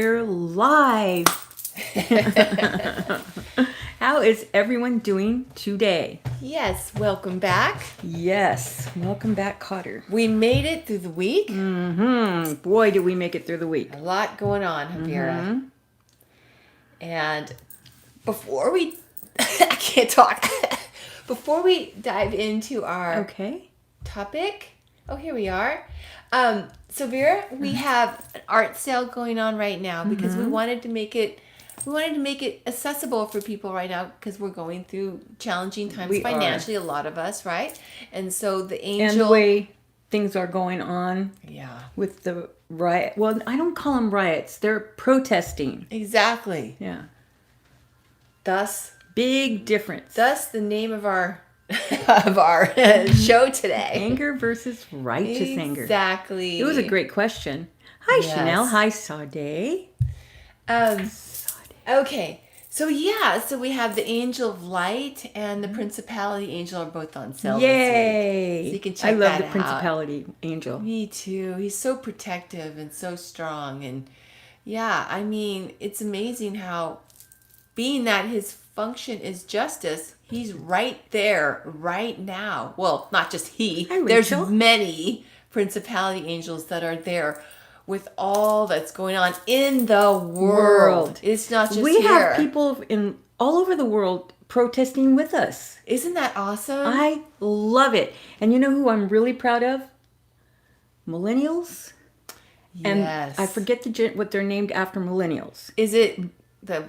We're live. How is everyone doing today? Yes, welcome back. Yes, welcome back, Cotter. We made it through the week. Boy, did we make it through the week. A lot going on, Vera. And before we, I can't talk. Before we dive into our topic, here we are. So Vera, we have an art sale going on right now because we wanted to make it accessible for people right now because we're going through challenging times financially, a lot of us, right? And so the angel... And the way things are going on with the riot. Well, I don't call them riots. They're protesting. Exactly. Yeah. Thus... Big difference. Thus the name of our show today. Anger versus righteous anger. Exactly. It was a great question. Hi, Chanel. Hi, Sade. Okay. So we have the Angel of Light and the Principality Angel are both on sale. Yay! So you can check that out. I love the Principality Angel. Me too. He's so protective and so strong. And yeah, I mean, it's amazing how being that his function is justice, he's right there, right now. Well, not just he. There's many Principality Angels that are there with all that's going on in the world. It's not just we have people all over the world protesting with us. Isn't that awesome? I love it. And you know who I'm really proud of? Millennials. Yes. And I forget what they're named after millennials. Is it the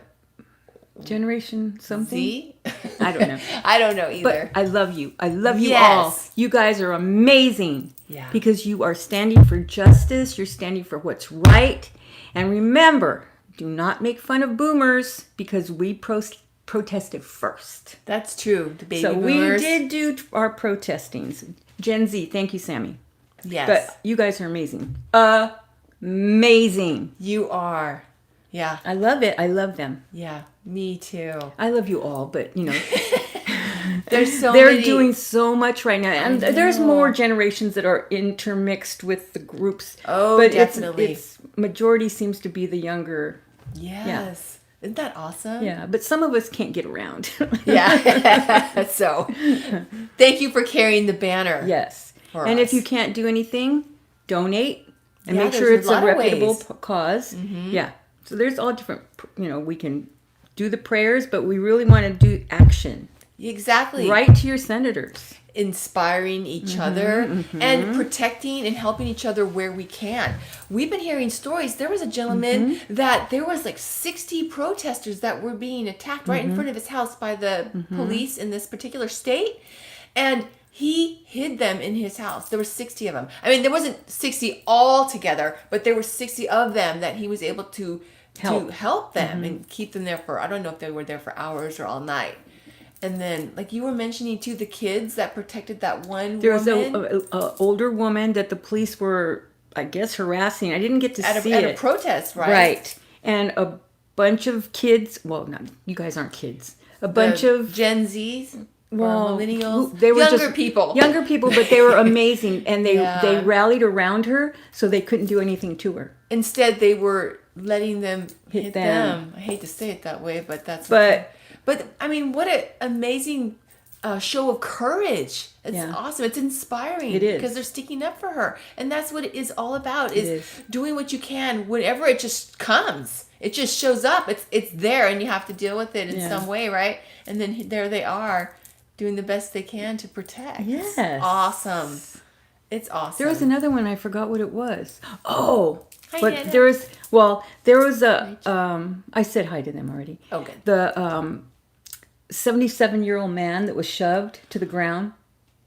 Generation something? Z? I don't know. I don't know either. But I love you. I love you all. You guys are amazing. Yeah. Because you are standing for justice. You're standing for what's right. And remember, do not make fun of boomers because we protested first. That's true. The baby boomers. We did do our protestings. Gen Z. Thank you, Sammy. Yes. But you guys are amazing. Amazing. You are. Yeah. I love it. I love them. Yeah. Me too. I love you all, but you know, they're doing so much right now, and there's more generations that are intermixed with the groups. Oh, but definitely. It's majority seems to be the younger. Yes. Yeah. Isn't that awesome? Yeah, but some of us can't get around. Yeah. So, thank you for carrying the banner. Yes. And if you can't do anything, donate and make sure it's a reputable cause. Yeah. So there's all different. We can do the prayers, but we really want to do action. Exactly. Write to your senators. Inspiring each other and protecting and helping each other where we can. We've been hearing stories. There was a gentleman that there was like 60 protesters that were being attacked right in front of his house by the police in this particular state. And he hid them in his house. There were 60 of them. I mean, there wasn't 60 all together, but there were 60 of them that he was able to help them and keep them there for, I don't know if they were there for hours or all night. And then, like you were mentioning too, the kids that protected that one there woman. There was an older woman that the police were, I guess, harassing. I didn't get to see it. At a protest, right? Right. And a bunch of kids, well, not, you guys aren't kids. A bunch of Gen Zs. Well, millennials, they were younger people, but they were amazing, and they rallied around her, so they couldn't do anything to her. Instead, they were letting them hit them. I hate to say it that way, but that's. But I mean, what an amazing show of courage! It's awesome. It's inspiring. It is, because they're sticking up for her, and that's what it is all about: is doing what you can whenever it just comes. It just shows up. It's there, and you have to deal with it in some way, right? And then there they are, doing the best they can to protect. Yes. Awesome. It's awesome. There was another one, I forgot what it was. Oh. Hi, but Hannah. there was a, I said hi to them already. Oh, good. The 77-year-old man that was shoved to the ground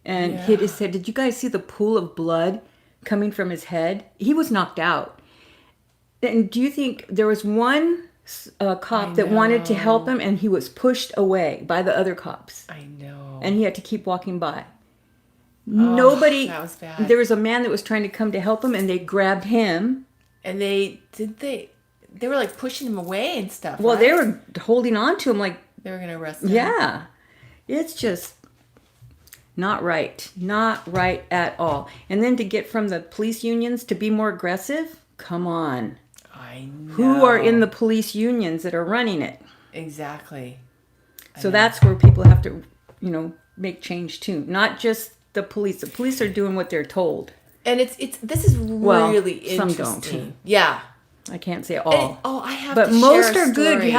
and hit his head. Did you guys see the pool of blood coming from his head? He was knocked out. And do you think there was one cop that wanted to help him, and he was pushed away by the other cops? I know. And he had to keep walking by. Nobody. That was bad. There was a man that was trying to come to help him, and they grabbed him. And they were like pushing him away and stuff. Well, right? they were holding on to him like they were going to arrest him. Yeah. It's just not right. Not right at all. And then to get from the police unions to be more aggressive? Come on. I know. Who are in the police unions that are running it? Exactly. So that's where people have to, make change too. Not just the police. The police are doing what they're told. And this is really interesting. Some don't. Yeah. I can't say all. I have but to share most a are good. story. You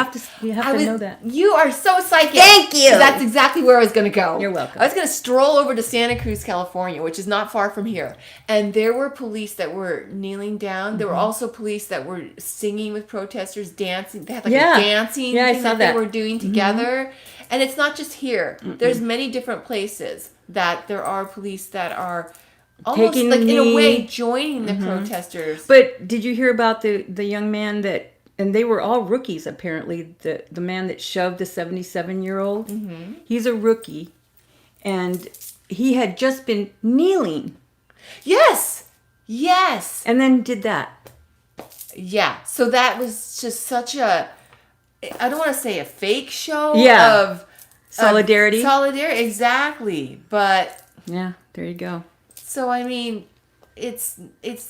have to know that. You are so psychic. Thank you. That's exactly where I was going to go. You're welcome. I was going to stroll over to Santa Cruz, California, which is not far from here. And there were police that were kneeling down. There were also police that were singing with protesters, dancing. They had a dancing thing that they were doing together. And it's not just here. There's many different places that there are police that are almost taking like in a way joining the protesters. But did you hear about the young man that, and they were all rookies apparently, the man that shoved the 77-year-old? He's a rookie, and he had just been kneeling. Yes. And then did that. Yeah. So that was just such a, I don't want to say a fake show of solidarity. Solidarity, exactly. But yeah, there you go. So I mean, it's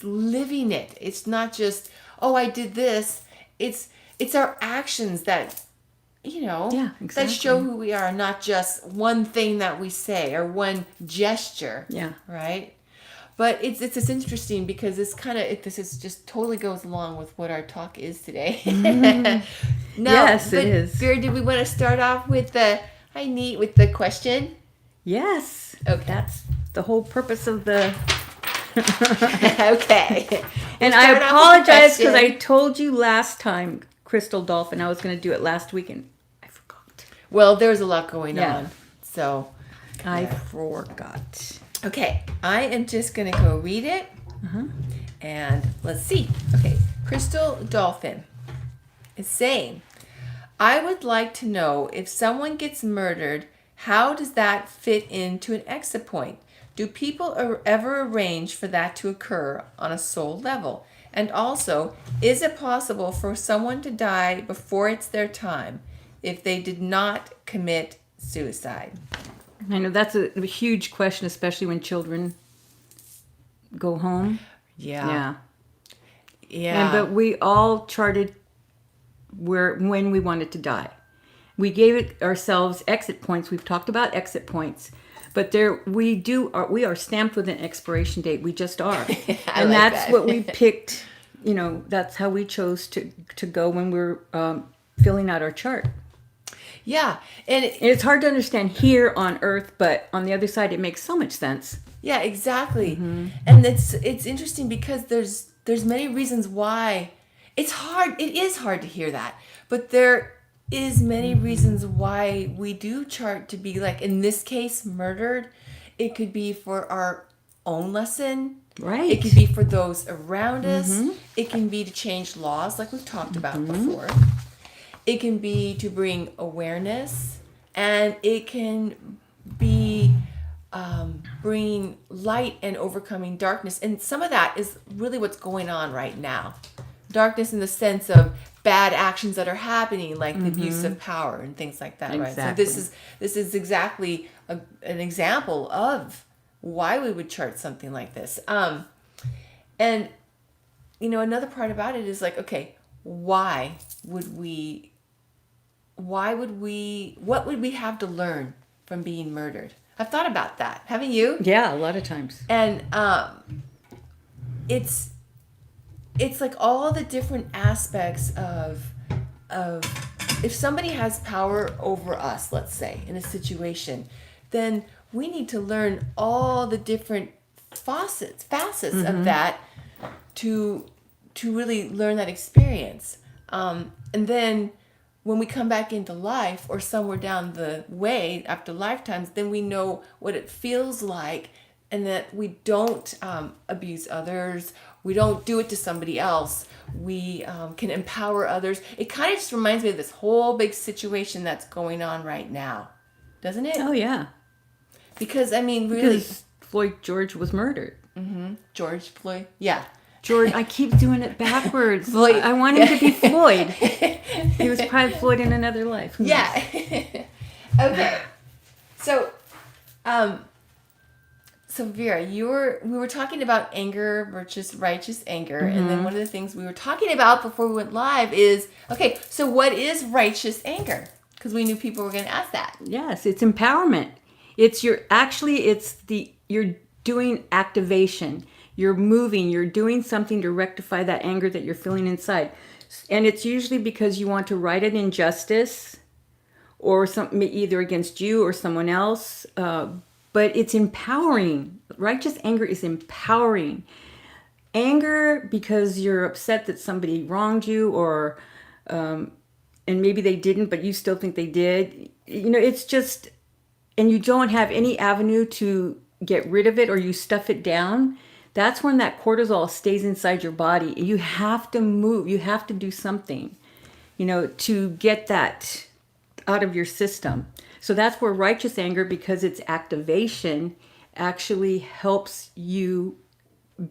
living it. It's not just, oh, I did this. It's our actions that, that show who we are, not just one thing that we say or one gesture. Yeah. Right? But it's interesting because this just totally goes along with what our talk is today. Yes, it is. Vera, did we want to start off with the question? Yes. Okay. That's the whole purpose of the... Okay. And I apologize because I told you last time, Crystal Dolphin, I was going to do it last week and I forgot. Well, there's a lot going on. So I forgot. Okay. I am just going to go read it. And let's see. Okay. Crystal Dolphin is saying, I would like to know if someone gets murdered, how does that fit into an exit point? Do people ever arrange for that to occur on a soul level? And also, is it possible for someone to die before it's their time if they did not commit suicide? I know that's a huge question, especially when children go home. Yeah. But we all charted when we wanted to die. We gave it ourselves exit points. We've talked about exit points, but we are stamped with an expiration date. We just are. And that's what we picked. That's how we chose to go when we're filling out our chart. Yeah. And it's hard to understand here on Earth, but on the other side, it makes so much sense. Yeah, exactly. And it's interesting because there's many reasons why it's hard. It is hard to hear that, but there is many reasons why we do chart to be, like in this case, murdered. It could be for our own lesson. Right. It could be for those around us. It can be to change laws like we've talked about before. It can be to bring awareness, and it can be bringing light and overcoming darkness. And some of that is really what's going on right now. Darkness in the sense of bad actions that are happening, like the abuse of power and things like that. Exactly. Right. So this is exactly an example of why we would chart something like this. And another part about it is like, okay, what would we have to learn from being murdered? I've thought about that. Haven't you? Yeah, a lot of times. And it's like all the different aspects of if somebody has power over us, let's say, in a situation, then we need to learn all the different facets of that to really learn that experience. And then when we come back into life or somewhere down the way after lifetimes, then we know what it feels like, and that we don't abuse others. We don't do it to somebody else. We can empower others. It kind of just reminds me of this whole big situation that's going on right now. Doesn't it? Oh, yeah. Because, I mean, really... Because Floyd George was murdered. George Floyd? Yeah. George, I keep doing it backwards. Floyd. I want him to be Floyd. He was probably Floyd in another life. Yeah. Okay. So So Vera, we were talking about anger versus righteous anger, and then one of the things we were talking about before we went live is, okay, so what is righteous anger? Because we knew people were going to ask that. Yes, it's empowerment. You're doing activation. You're moving, you're doing something to rectify that anger that you're feeling inside. And it's usually because you want to right an injustice or something either against you or someone else. But it's empowering. Righteous anger is empowering. Anger because you're upset that somebody wronged you or and maybe they didn't, but you still think they did. It's just, and you don't have any avenue to get rid of it or you stuff it down. That's when that cortisol stays inside your body. You have to move. You have to do something, to get that out of your system. So that's where righteous anger, because it's activation, actually helps you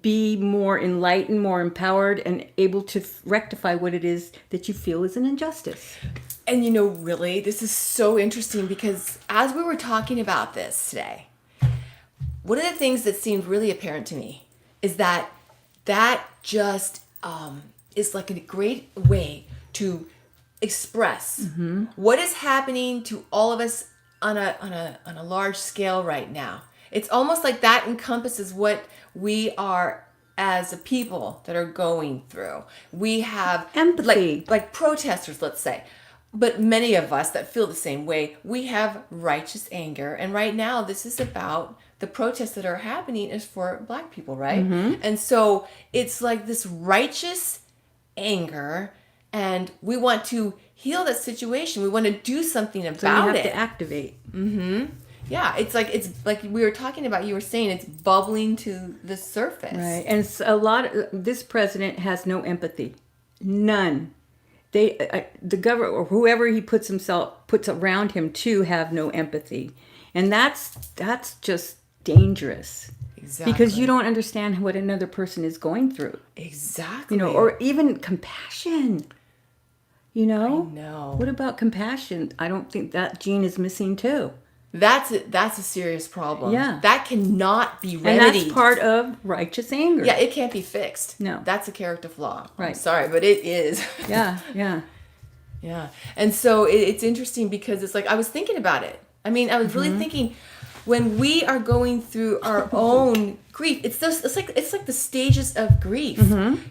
be more enlightened, more empowered, and able to rectify what it is that you feel is an injustice. And really, this is so interesting because as we were talking about this today, one of the things that seemed really apparent to me is that just is like a great way to express what is happening to all of us on a large scale right now. It's almost like that encompasses what we are as a people that are going through. We have empathy, like protesters, let's say. But many of us that feel the same way, we have righteous anger. And right now, this is about the protests that are happening is for Black people, right? And so it's like this righteous anger, and we want to heal that situation. We want to do something about it. So you have to activate. Yeah, it's like we were talking about. You were saying it's bubbling to the surface, right? And this president has no empathy, none. The government or whoever he puts around him to have no empathy, and that's just dangerous. Exactly. Because you don't understand what another person is going through. Exactly. Or even compassion. I know. What about compassion? I don't think that gene is missing too. That's a serious problem. Yeah. That cannot be remedied. And that's part of righteous anger. Yeah, it can't be fixed. No. That's a character flaw. Right. I'm sorry, but it is. Yeah. Yeah. And so it's interesting because it's like, I was thinking about it. I mean, I was really thinking when we are going through our own grief, it's like the stages of grief.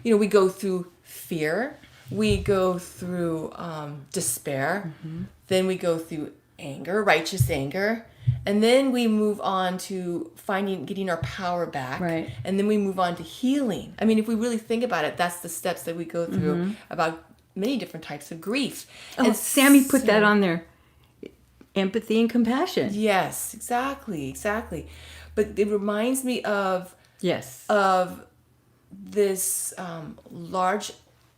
We go through fear, we go through despair, then we go through anger, righteous anger, and then we move on to getting our power back, right? And then we move on to healing. I mean, if we really think about it, that's the steps that we go through about many different types of grief. And Sammy put that on there. Empathy and compassion. Yes, exactly. But it reminds me of this large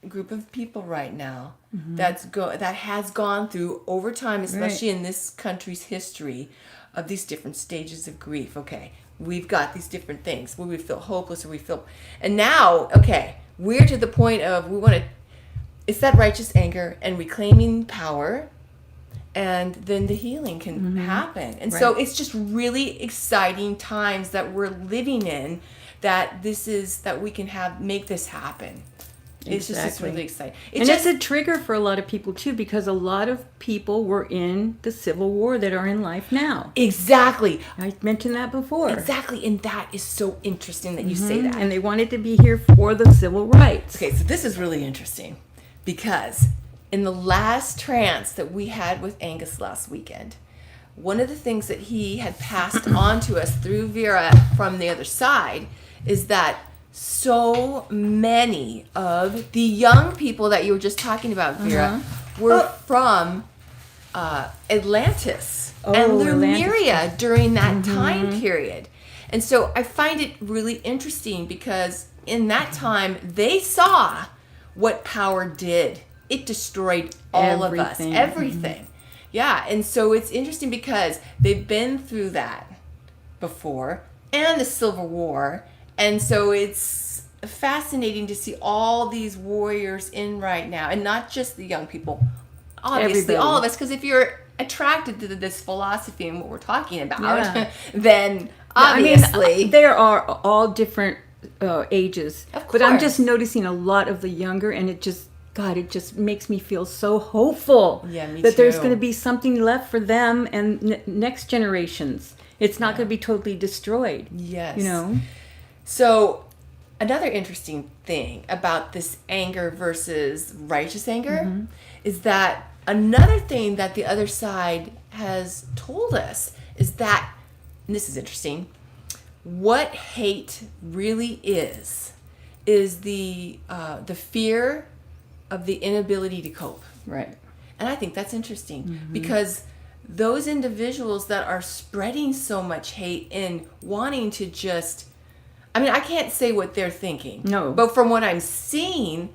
group of people right now that has gone through over time, especially in this country's history, of these different stages of grief. Okay, we've got these different things where we feel hopeless and now, we're to the point of it's that righteous anger and reclaiming power, and then the healing can happen. And so it's just really exciting times that we're living in, that we can make this happen. It's just really exciting. It's a trigger for a lot of people too, because a lot of people were in the Civil War that are in life now. Exactly. I mentioned that before. Exactly, and that is so interesting that you say that. And they wanted to be here for the civil rights. Okay, so this is really interesting because in the last trance that we had with Angus last weekend, one of the things that he had passed on to us through Vera from the other side is that so many of the young people that you were just talking about, Vera, were from Atlantis and Lemuria during that time period. And so I find it really interesting because in that time, they saw what power did. It destroyed all of us, everything. Yeah, and so it's interesting because they've been through that before, and the Civil War. And so it's fascinating to see all these warriors in right now, and not just the young people, obviously all of us, because if you're attracted to this philosophy and what we're talking about, then Obviously. There are all different ages. Of But I'm course. just noticing a lot of the younger, and it just makes me feel so hopeful Yeah, me that there's too. going to be something left for them and next generations. It's not going to be totally destroyed. Yes. You know? So, another interesting thing about this anger versus righteous anger is that another thing that the other side has told us is that, and this is interesting, what hate really is the fear of the inability to cope. Right. And I think that's interesting because those individuals that are spreading so much hate and wanting to just, I mean, I can't say what they're thinking. No. But from what I'm seeing,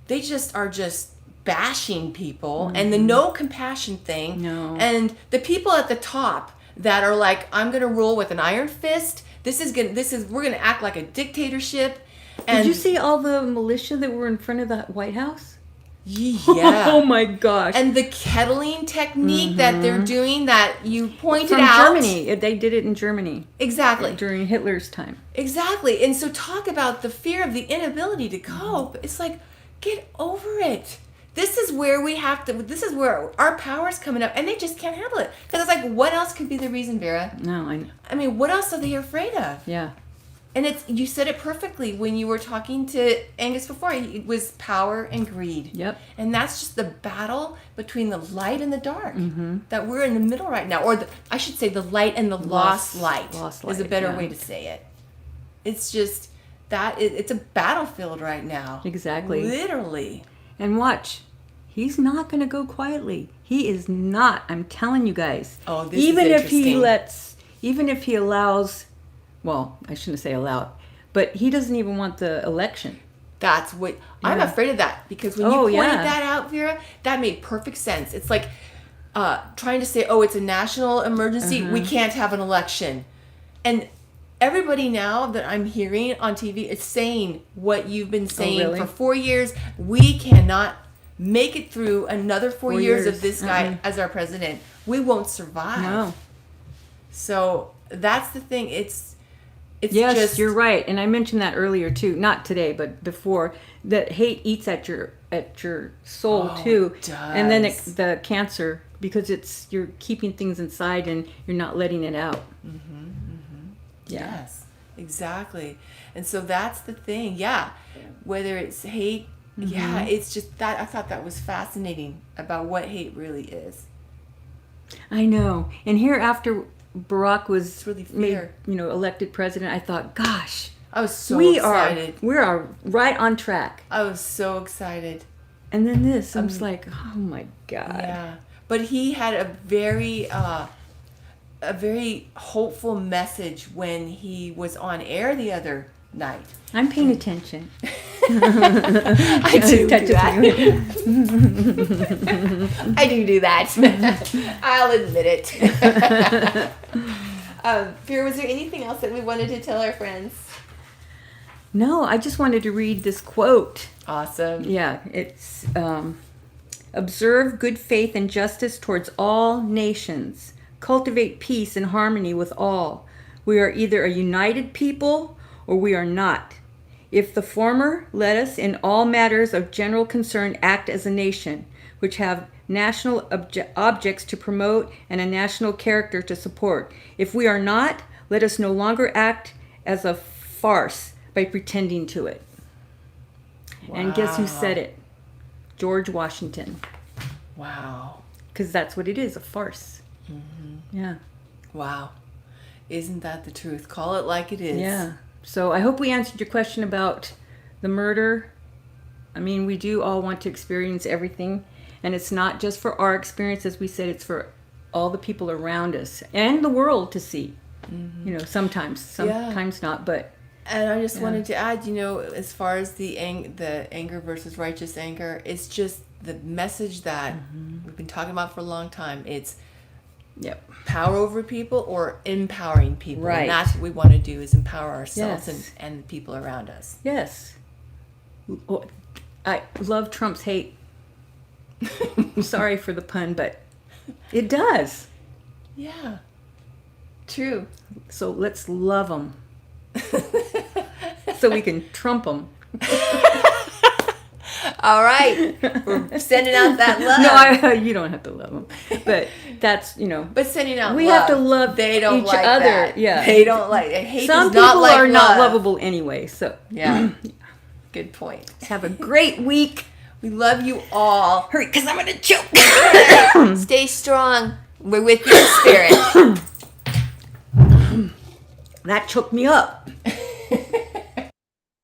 they just are just bashing people and the no compassion thing. No. And the people at the top that are like, I'm going to rule with an iron fist. We're going to act like a dictatorship. And Did you see all the militia that were in front of the White House? Yeah. Oh my gosh. And the kettling technique that they're doing that you pointed From out. Germany. They did it in Germany. Exactly. During Hitler's time. Exactly. And so talk about the fear of the inability to cope. It's like, get over it. This is where this is where our power's coming up, and they just can't handle it. Because it's like, what else could be the reason, Vera? No, I know. I mean, what else are they afraid of? Yeah. And you said it perfectly when you were talking to Angus before. It was power and greed. Yep. And that's just the battle between the light and the dark that we're in the middle right now. Or I should say the light and the lost light is a better way to say it. It's just it's a battlefield right now. Exactly. Literally. And watch. He's not going to go quietly. He is not. I'm telling you guys. Oh, this is interesting. Even if he allows, well, I shouldn't say allow, but he doesn't even want the election. That's what I'm afraid of that, because when you pointed that out, Vera, that made perfect sense. It's like trying to say, oh, it's a national emergency. We can't have an election. And everybody now that I'm hearing on TV is saying what you've been saying for 4 years. We cannot make it through another 4 years of this guy as our president. We won't survive. No. So that's the thing. It's yes, just, you're right. And I mentioned that earlier too. Not today, but before. That hate eats at your soul too. It does. And then the cancer, because you're keeping things inside and you're not letting it out. Yeah. Yes, exactly. And so that's the thing. Yeah. Whether it's hate, it's just that I thought that was fascinating about what hate really is. I know. And here after Barack was really made, fair. Elected president, I thought, gosh, I was so we excited. are right on track. I was so excited. And then this, I'm just like, oh my God. Yeah. But he had a very hopeful message when he was on air the other night. I'm paying attention. I do that. I do that. I'll admit it. Vera, was there anything else that we wanted to tell our friends? No, I just wanted to read this quote. Awesome. Yeah, it's observe good faith and justice towards all nations. Cultivate peace and harmony with all. We are either a united people or we are not. If the former, let us in all matters of general concern act as a nation, which have national objects to promote and a national character to support. If we are not, let us no longer act as a farce by pretending to it. Wow. And guess who said it? George Washington. Wow. Because that's what it is, a farce. Yeah. Wow. Isn't that the truth? Call it like it is. Yeah. So I hope we answered your question about the murder. I mean, we do all want to experience everything. And it's not just for our experience, as we said, it's for all the people around us and the world to see. Sometimes not, but... And I just wanted to add, as far as the anger versus righteous anger, it's just the message that we've been talking about for a long time. It's power over people or empowering people. Right. And that's what we want to do, is empower ourselves and the people around us. Yes. I love Trump's hate. Sorry for the pun, but it does. Yeah. true. So let's love them. So we can trump them. All right. We're sending out that love. No, you don't have to love them. But that's, But sending out we love. have to love They don't each like other. that. Yeah. They don't like it. Hate Some does people not like are not love. lovable anyway. So Yeah. Good point. have a great week. We love you all. Hurry, because I'm going to choke. Stay strong. We're with you in spirit. That choked me up.